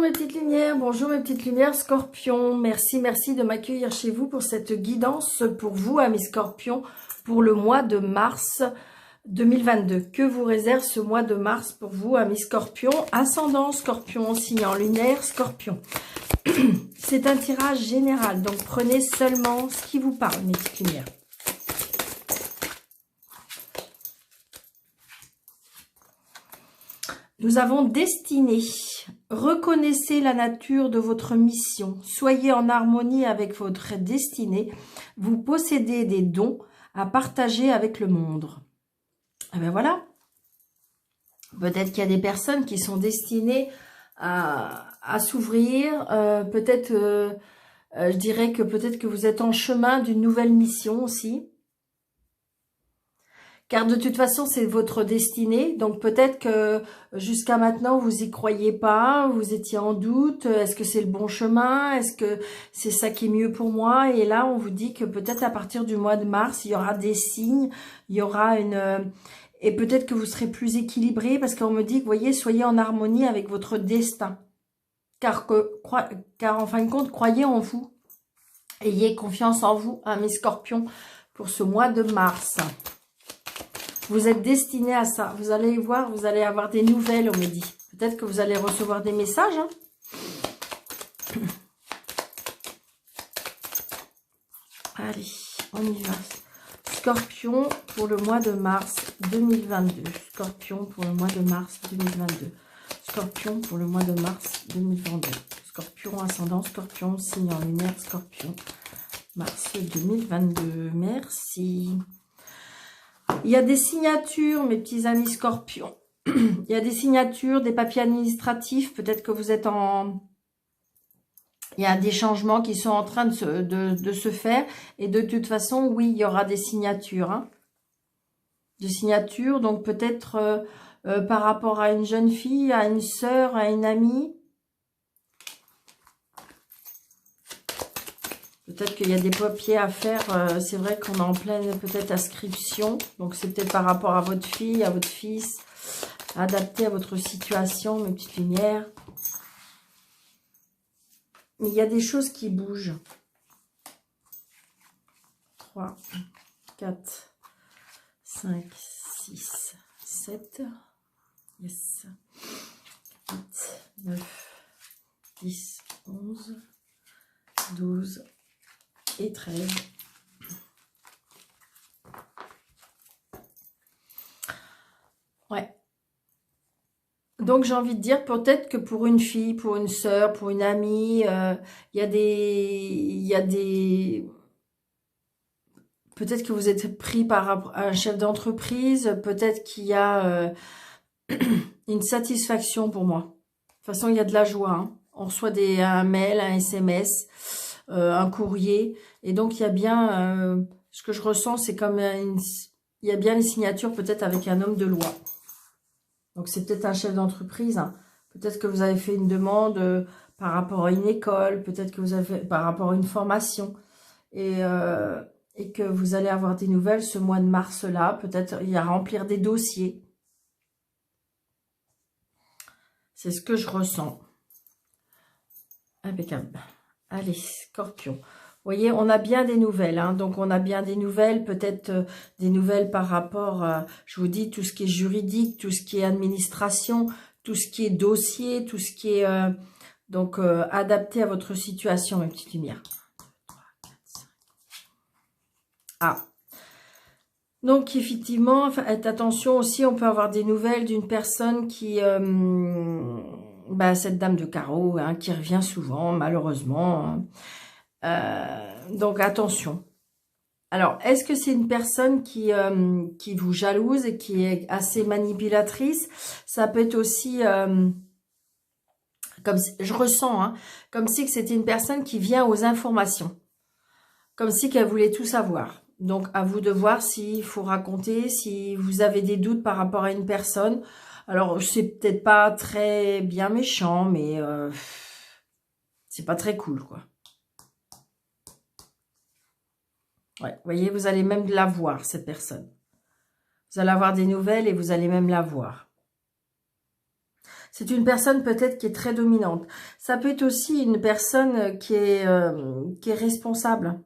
Bonjour mes petites lumières, bonjour mes petites lumières Scorpion. Merci de m'accueillir chez vous pour cette guidance pour vous, amis Scorpions, pour le mois de mars 2022. Que vous réserve ce mois de mars pour vous, amis Scorpion, ascendant Scorpion, signe en lunaire Scorpion. C'est un tirage général, donc prenez seulement ce qui vous parle, mes petites lumières. Nous avons destinée. Reconnaissez la nature de votre mission. Soyez en harmonie avec votre destinée. Vous possédez des dons à partager avec le monde. Et bien voilà. Peut-être qu'il y a des personnes qui sont destinées à s'ouvrir. Peut-être, je dirais que peut-être que vous êtes en chemin d'une nouvelle mission aussi. Car de toute façon, c'est votre destinée. Donc peut-être que jusqu'à maintenant, vous y croyez pas, vous étiez en doute. Est-ce que c'est le bon chemin? Est-ce que c'est ça qui est mieux pour moi? Et là, on vous dit que peut-être à partir du mois de mars, il y aura des signes, il y aura une... Et peut-être que vous serez plus équilibré parce qu'on me dit que, vous voyez, soyez en harmonie avec votre destin. Car en fin de compte, croyez en vous. Ayez confiance en vous, hein, mes scorpions, pour ce mois de mars. Vous êtes destiné à ça. Vous allez voir, vous allez avoir des nouvelles, on me dit. Peut-être que vous allez recevoir des messages. Hein. Allez, on y va. Scorpion pour le mois de mars 2022. Scorpion pour le mois de mars 2022. Scorpion pour le mois de mars 2022. Scorpion ascendant, Scorpion, signe en lumière, Scorpion. Mars 2022. Merci. Il y a des signatures, mes petits amis Scorpions. Il y a des signatures, des papiers administratifs. Peut-être que vous êtes en... Il y a des changements qui sont en train de se faire. Et de toute façon, oui, il y aura des signatures. Hein. Des signatures, donc peut-être par rapport à une jeune fille, à une sœur, à une amie. Peut-être qu'il y a des papiers à faire. C'est vrai qu'on est en pleine peut-être inscription. Donc c'est peut-être par rapport à votre fille, à votre fils. Adapté à votre situation, mes petites lumières. Mais il y a des choses qui bougent. 3, 4, 5, 6, 7. Yes. 8, 9, 10, 11, 12 et 13. Ouais. Donc, j'ai envie de dire, peut-être que pour une fille, pour une sœur, pour une amie, il y a des... Peut-être que vous êtes pris par un chef d'entreprise. Peut-être qu'il y a une satisfaction pour moi. De toute façon, il y a de la joie. Hein. On reçoit un mail, un SMS, un courrier. Et donc, il y a bien... ce que je ressens, c'est comme il y a bien les signatures peut-être avec un homme de loi. Donc, c'est peut-être un chef d'entreprise. Hein. Peut-être que vous avez fait une demande par rapport à une école. Peut-être que vous avez fait par rapport à une formation. Et que vous allez avoir des nouvelles ce mois de mars-là. Peut-être il y a à remplir des dossiers. C'est ce que je ressens. Impeccable. Allez, Scorpion. Vous voyez, on a bien des nouvelles. Hein, donc, on a bien des nouvelles. Peut-être des nouvelles par rapport à, je vous dis, tout ce qui est juridique, tout ce qui est administration, tout ce qui est dossier, tout ce qui est adapté à votre situation, mes petites lumières. 3, 4, 5. Ah. Donc, effectivement, faites attention aussi, on peut avoir des nouvelles d'une personne qui... cette dame de carreau, hein, qui revient souvent, malheureusement. Donc, attention. Alors, est-ce que c'est une personne qui vous jalouse et qui est assez manipulatrice? Ça peut être aussi... comme je ressens, hein, comme si c'était une personne qui vient aux informations. Comme si qu'elle voulait tout savoir. Donc, à vous de voir s'il faut raconter, si vous avez des doutes par rapport à une personne. Alors, c'est peut-être pas très bien méchant, mais c'est pas très cool, quoi. Ouais, vous voyez, vous allez même la voir, cette personne. Vous allez avoir des nouvelles et vous allez même la voir. C'est une personne peut-être qui est très dominante. Ça peut être aussi une personne qui est responsable.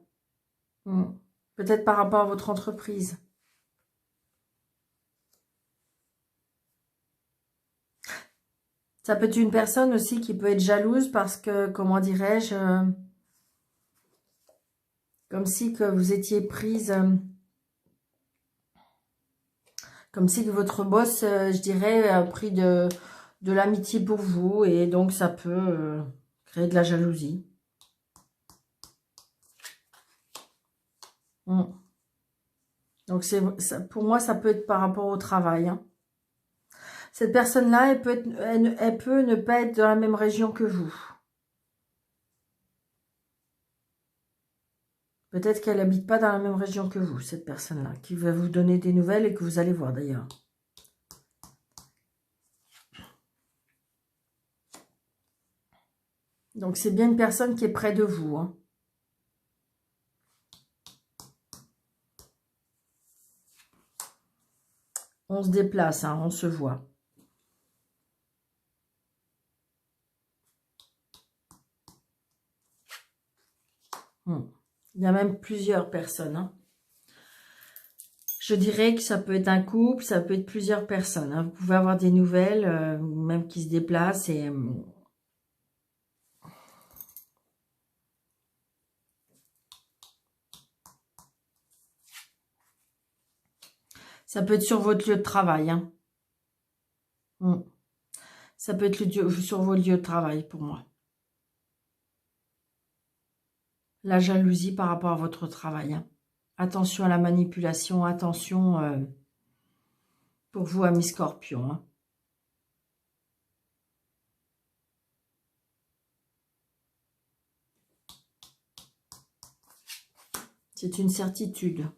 Hmm. Peut-être par rapport à votre entreprise. Ça peut être une personne aussi qui peut être jalouse parce que, comment dirais-je, comme si que vous étiez prise, comme si que votre boss, je dirais, a pris de l'amitié pour vous et donc ça peut créer de la jalousie. Hmm. Donc pour moi, ça peut être par rapport au travail. Hein. Cette personne-là, elle peut ne pas être dans la même région que vous. Peut-être qu'elle n'habite pas dans la même région que vous, cette personne-là, qui va vous donner des nouvelles et que vous allez voir d'ailleurs. Donc c'est bien une personne qui est près de vous. Hein. On se déplace, hein, on se voit. Il y a même plusieurs personnes. Hein. Je dirais que ça peut être un couple, ça peut être plusieurs personnes. Hein. Vous pouvez avoir des nouvelles, même qui se déplacent. Et ça peut être sur votre lieu de travail. Hein. Ça peut être sur vos lieux de travail pour moi. La jalousie par rapport à votre travail. Hein. Attention à la manipulation, attention pour vous, amis Scorpions. Hein. C'est une certitude.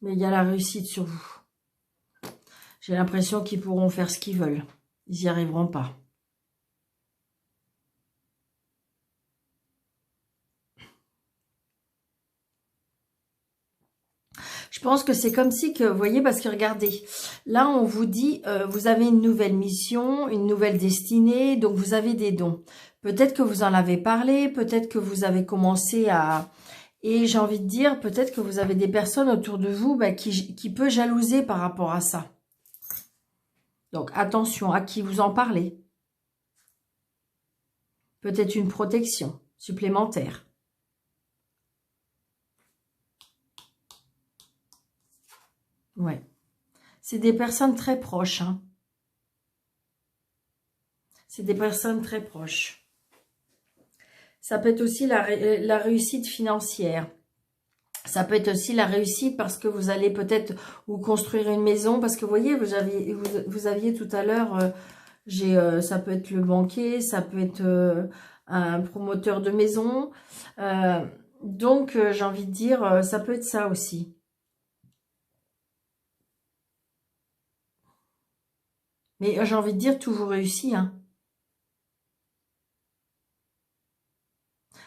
Mais il y a la réussite sur vous. J'ai l'impression qu'ils pourront faire ce qu'ils veulent. Ils n'y arriveront pas. Je pense que c'est comme si que, vous voyez, parce que regardez, là on vous dit, vous avez une nouvelle mission, une nouvelle destinée, donc vous avez des dons. Peut-être que vous en avez parlé, peut-être que vous avez commencé à... Et j'ai envie de dire, peut-être que vous avez des personnes autour de vous qui peut jalouser par rapport à ça. Donc attention à qui vous en parlez. Peut-être une protection supplémentaire. Ouais. C'est des personnes très proches. Hein. C'est des personnes très proches. Ça peut être aussi la réussite financière. Ça peut être aussi la réussite parce que vous allez peut-être vous construire une maison. Parce que vous voyez, vous aviez tout à l'heure, ça peut être le banquier, ça peut être un promoteur de maison. Donc, j'ai envie de dire, ça peut être ça aussi. Mais j'ai envie de dire, tout vous réussit. Hein.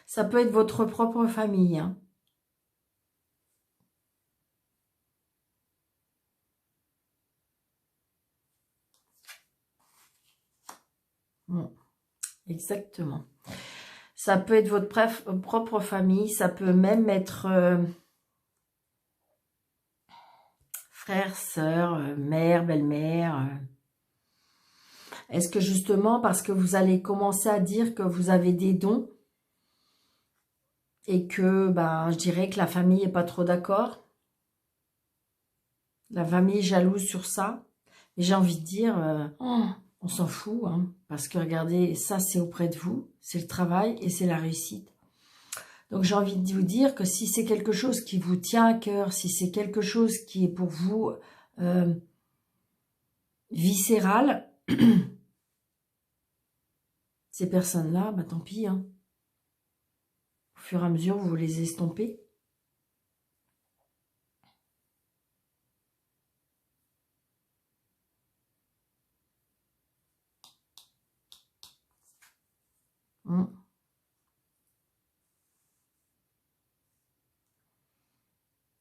Ça peut être votre propre famille. Hein. Exactement. Ça peut être votre propre famille, ça peut même être frère, sœur, mère, belle-mère. Est-ce que justement, parce que vous allez commencer à dire que vous avez des dons et que, ben, je dirais que la famille n'est pas trop d'accord. La famille est jalouse sur ça. Et j'ai envie de dire, on s'en fout, hein, parce que regardez, ça c'est auprès de vous, c'est le travail et c'est la réussite. Donc j'ai envie de vous dire que si c'est quelque chose qui vous tient à cœur, si c'est quelque chose qui est pour vous viscéral, ces personnes-là, bah tant pis. Hein. Au fur et à mesure, vous les estompez.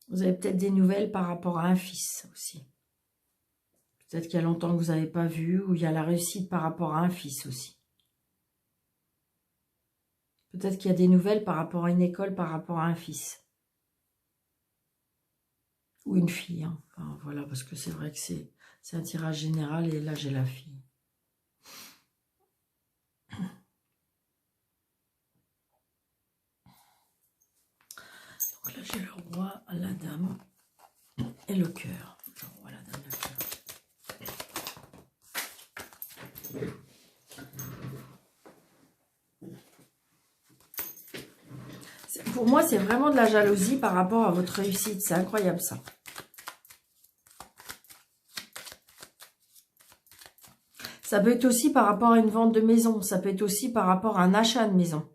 Vous avez peut-être des nouvelles par rapport à un fils aussi. Peut-être qu'il y a longtemps que vous n'avez pas vu, ou il y a la réussite par rapport à un fils aussi. Peut-être qu'il y a des nouvelles par rapport à une école, par rapport à un fils. Ou une fille. Hein. Enfin, voilà, parce que c'est vrai que c'est un tirage général et là j'ai la fille. Donc là j'ai le roi, la dame et le cœur. Le roi, la dame, le cœur. Pour moi, c'est vraiment de la jalousie par rapport à votre réussite. C'est incroyable, ça. Ça peut être aussi par rapport à une vente de maison. Ça peut être aussi par rapport à un achat de maison.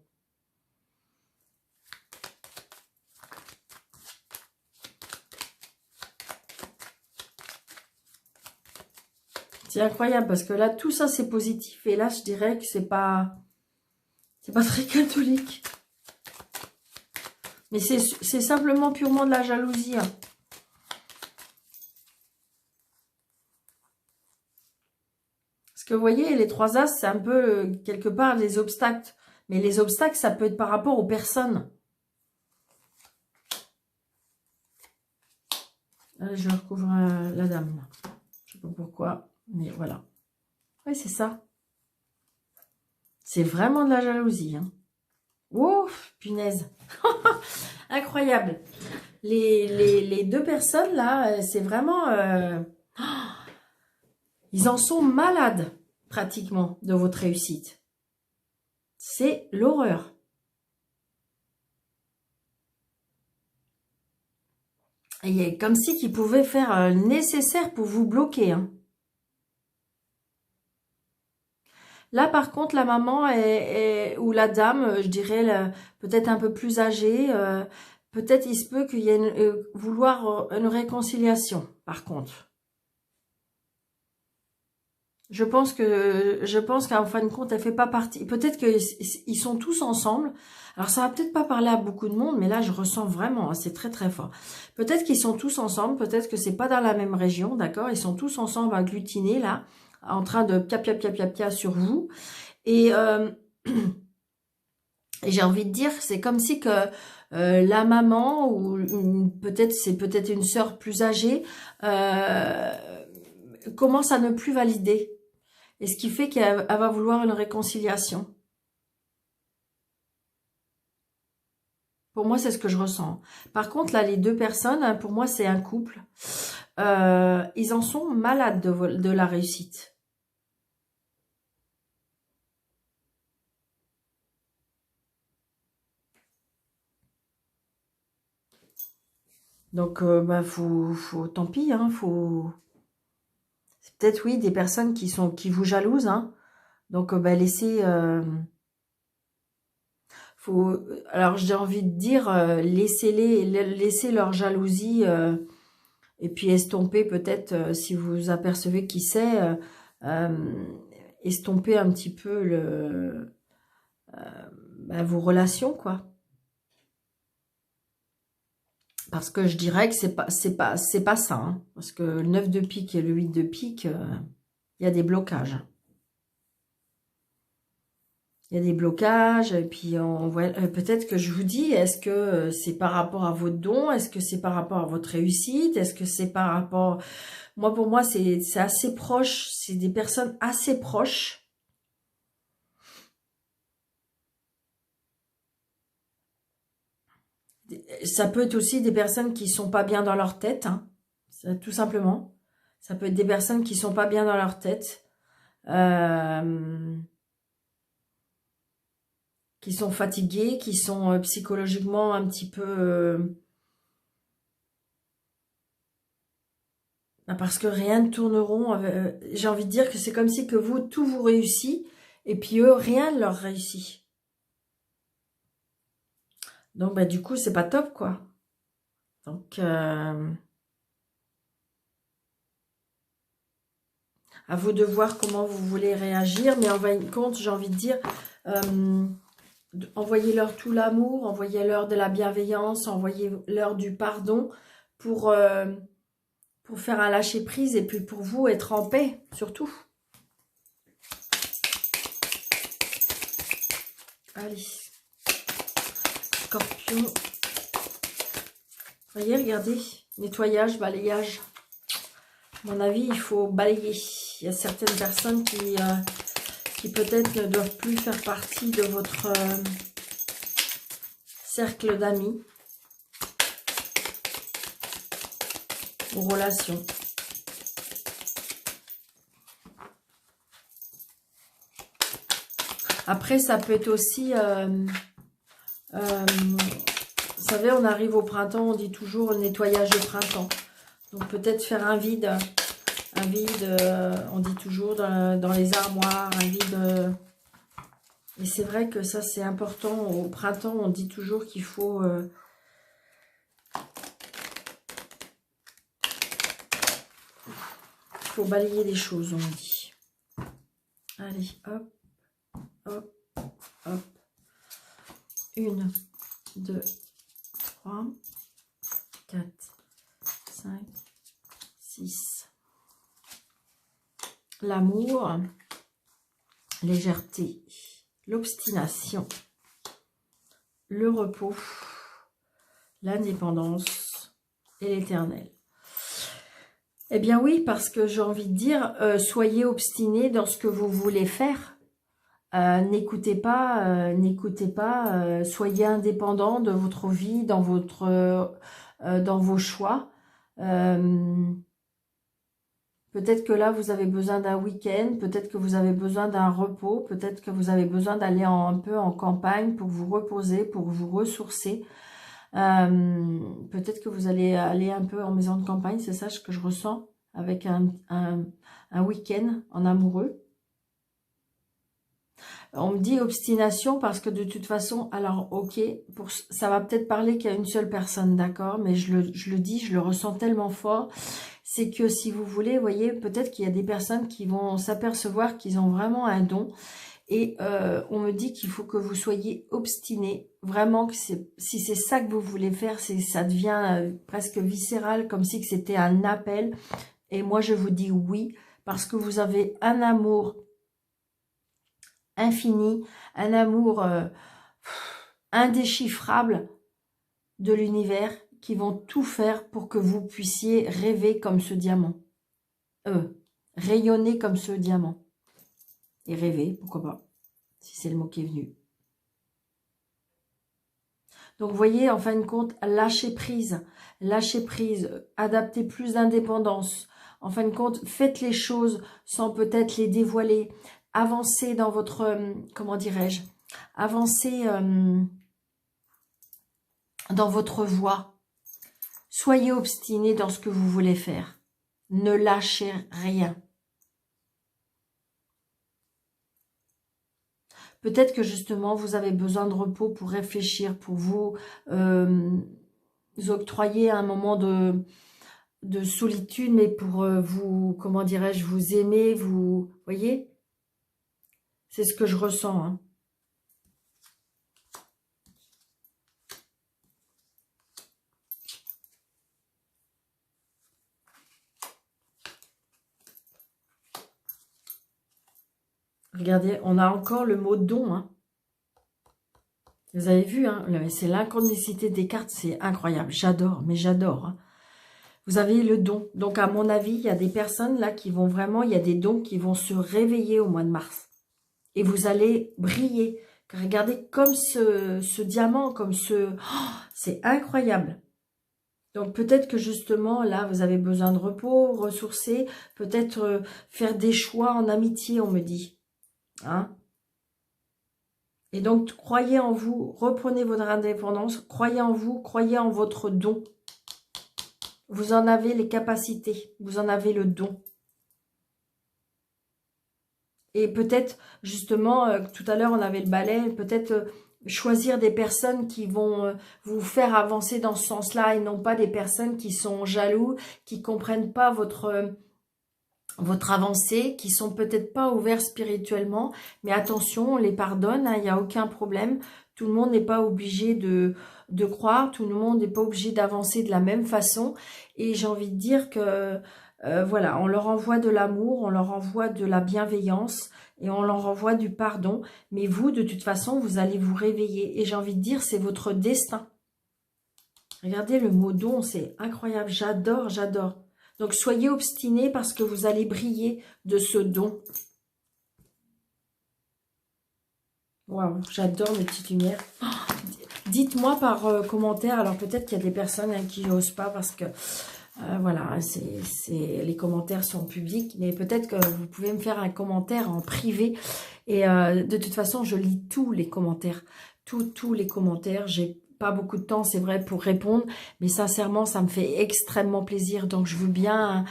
C'est incroyable parce que là, tout ça, c'est positif. Et là, je dirais que c'est pas très catholique. Mais c'est simplement purement de la jalousie. Hein. Parce que vous voyez, les 3 As, c'est un peu, quelque part, des obstacles. Mais les obstacles, ça peut être par rapport aux personnes. Je recouvre la dame. Je sais pas pourquoi, mais voilà. Oui, c'est ça. C'est vraiment de la jalousie. Hein. Ouf, punaise. Incroyable. Les 2 personnes, là, c'est vraiment... ils en sont malades, pratiquement, de votre réussite. C'est l'horreur. Et comme si qu'ils pouvaient faire le nécessaire pour vous bloquer. Hein. Là, par contre, la maman ou la dame, je dirais, peut-être un peu plus âgée, peut-être il se peut qu'il y ait vouloir une réconciliation, par contre. Je pense qu'en fin de compte, elle fait pas partie. Peut-être qu'ils sont tous ensemble. Alors, ça va peut-être pas parler à beaucoup de monde, mais là, je ressens vraiment, hein, c'est très très fort. Peut-être qu'ils sont tous ensemble, peut-être que c'est pas dans la même région, d'accord? Ils sont tous ensemble agglutinés, là, en train de pia sur vous. Et, et j'ai envie de dire, c'est comme si que la maman, ou c'est peut-être une sœur plus âgée, commence à ne plus valider. Et ce qui fait qu'elle va vouloir une réconciliation. Pour moi, c'est ce que je ressens. Par contre, là, les 2 personnes, hein, pour moi, c'est un couple. Ils en sont malades de la réussite. Donc, tant pis, hein, c'est peut-être, oui, des personnes qui vous jalousent, hein. Donc, laissez... alors, j'ai envie de dire, laissez leur jalousie et puis estomper peut-être, si vous apercevez qui c'est, estomper un petit peu vos relations, quoi. Parce que je dirais que c'est pas ça, hein. Parce que le 9 de pique et le 8 de pique, il y a des blocages. Il y a des blocages, et puis on voit peut-être que je vous dis, est-ce que c'est par rapport à votre don? Est-ce que c'est par rapport à votre réussite? Est-ce que c'est par rapport... Moi, pour moi, c'est assez proche, c'est des personnes assez proches. Ça peut être aussi des personnes qui sont pas bien dans leur tête, hein, tout simplement. Ça peut être des personnes qui sont pas bien dans leur tête. Qui sont fatigués, qui sont psychologiquement un petit peu... parce que rien ne tourne rond. J'ai envie de dire que c'est comme si que vous, tout vous réussit, et puis eux, rien ne leur réussit. Donc, du coup, c'est pas top, quoi. Donc, à vous de voir comment vous voulez réagir, mais en fin de compte, j'ai envie de dire... envoyez-leur tout l'amour, envoyez-leur de la bienveillance, envoyez-leur du pardon pour pour faire un lâcher-prise et puis pour vous être en paix, surtout. Allez. Scorpion. Vous voyez, regardez. Nettoyage, balayage. À mon avis, il faut balayer. Il y a certaines personnes qui peut-être ne doivent plus faire partie de votre cercle d'amis ou relations. Après, ça peut être aussi... vous savez, on arrive au printemps, on dit toujours le nettoyage de printemps. Donc peut-être faire un vide, on dit toujours dans les armoires, un vide. Et c'est vrai que ça c'est important. Au printemps, on dit toujours qu'il faut balayer les choses, on dit. Allez, hop, hop, hop. 1, 2, 3, 4, 5, 6. L'amour, légèreté, l'obstination, le repos, l'indépendance et l'éternel. Eh bien oui, parce que j'ai envie de dire, soyez obstinés dans ce que vous voulez faire. N'écoutez pas, soyez indépendant de votre vie, dans vos choix. Peut-être que là, vous avez besoin d'un week-end, peut-être que vous avez besoin d'un repos, peut-être que vous avez besoin d'aller un peu en campagne pour vous reposer, pour vous ressourcer. Peut-être que vous allez aller un peu en maison de campagne, c'est ça ce que je ressens, avec un week-end en amoureux. On me dit obstination parce que de toute façon, alors ok, ça va peut-être parler qu'il y a une seule personne, d'accord, mais je le dis, je le ressens tellement fort, c'est que si vous voulez, vous voyez, peut-être qu'il y a des personnes qui vont s'apercevoir qu'ils ont vraiment un don, et on me dit qu'il faut que vous soyez obstinés, vraiment, que si c'est ça que vous voulez faire, ça devient presque viscéral, comme si c'était un appel, et moi je vous dis oui, parce que vous avez un amour infini, un amour indéchiffrable de l'univers qui vont tout faire pour que vous puissiez rêver comme ce diamant. Rayonner comme ce diamant. Et rêver, pourquoi pas, si c'est le mot qui est venu. Donc, vous voyez, en fin de compte, lâchez prise, adaptez plus d'indépendance. En fin de compte, faites les choses sans peut-être les dévoiler. Avancez dans votre, comment dirais-je, avancez dans votre voie. Soyez obstinés dans ce que vous voulez faire. Ne lâchez rien. Peut-être que justement, vous avez besoin de repos pour réfléchir, pour vous octroyer un moment de solitude, mais pour vous, comment dirais-je, vous aimer, vous voyez. C'est ce que je ressens. Hein. Regardez, on a encore le mot don. Hein. Vous avez vu, hein, c'est l'inchronicité des cartes, c'est incroyable. J'adore, mais j'adore. Hein. Vous avez le don. Donc, à mon avis, il y a des personnes là qui vont vraiment, il y a des dons qui vont se réveiller au mois de mars. Et vous allez briller. Regardez comme ce diamant, comme ce... Oh, c'est incroyable. Donc peut-être que justement, là, vous avez besoin de repos, ressourcer, peut-être faire des choix en amitié, on me dit. Hein? Et donc, croyez en vous, reprenez votre indépendance, croyez en vous, croyez en votre don. Vous en avez les capacités, vous en avez le don. Et peut-être, justement, tout à l'heure, on avait le balai, peut-être choisir des personnes qui vont vous faire avancer dans ce sens-là et non pas des personnes qui sont jaloux, qui ne comprennent pas votre avancée, qui sont peut-être pas ouverts spirituellement. Mais attention, on les pardonne, il n'y a aucun problème. Tout le monde n'est pas obligé de croire, tout le monde n'est pas obligé d'avancer de la même façon. Et j'ai envie de dire que, voilà, on leur envoie de l'amour, on leur envoie de la bienveillance et on leur envoie du pardon. Mais vous, de toute façon, vous allez vous réveiller. Et j'ai envie de dire, c'est votre destin. Regardez le mot don, c'est incroyable. J'adore, j'adore. Donc, soyez obstinés parce que vous allez briller de ce don. Waouh, j'adore mes petites lumières. Oh, dites-moi par commentaire. Alors, peut-être qu'il y a des personnes qui n'osent pas parce que, voilà, les commentaires sont publics. Mais peut-être que vous pouvez me faire un commentaire en privé. Et de toute façon, je lis tous les commentaires. Tous les commentaires. J'ai pas beaucoup de temps, c'est vrai, pour répondre, mais sincèrement, ça me fait extrêmement plaisir. Donc, je veux bien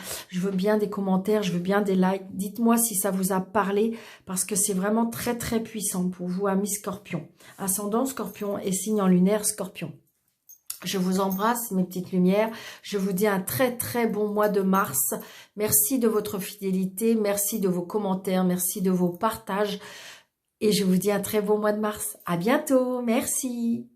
des commentaires, je veux bien des likes. Dites-moi si ça vous a parlé, parce que c'est vraiment très, très puissant pour vous, amis Scorpion. Ascendant Scorpion et signe en lunaire Scorpion. Je vous embrasse, mes petites lumières. Je vous dis un très, très bon mois de mars. Merci de votre fidélité, merci de vos commentaires, merci de vos partages. Et je vous dis un très bon mois de mars. À bientôt, merci.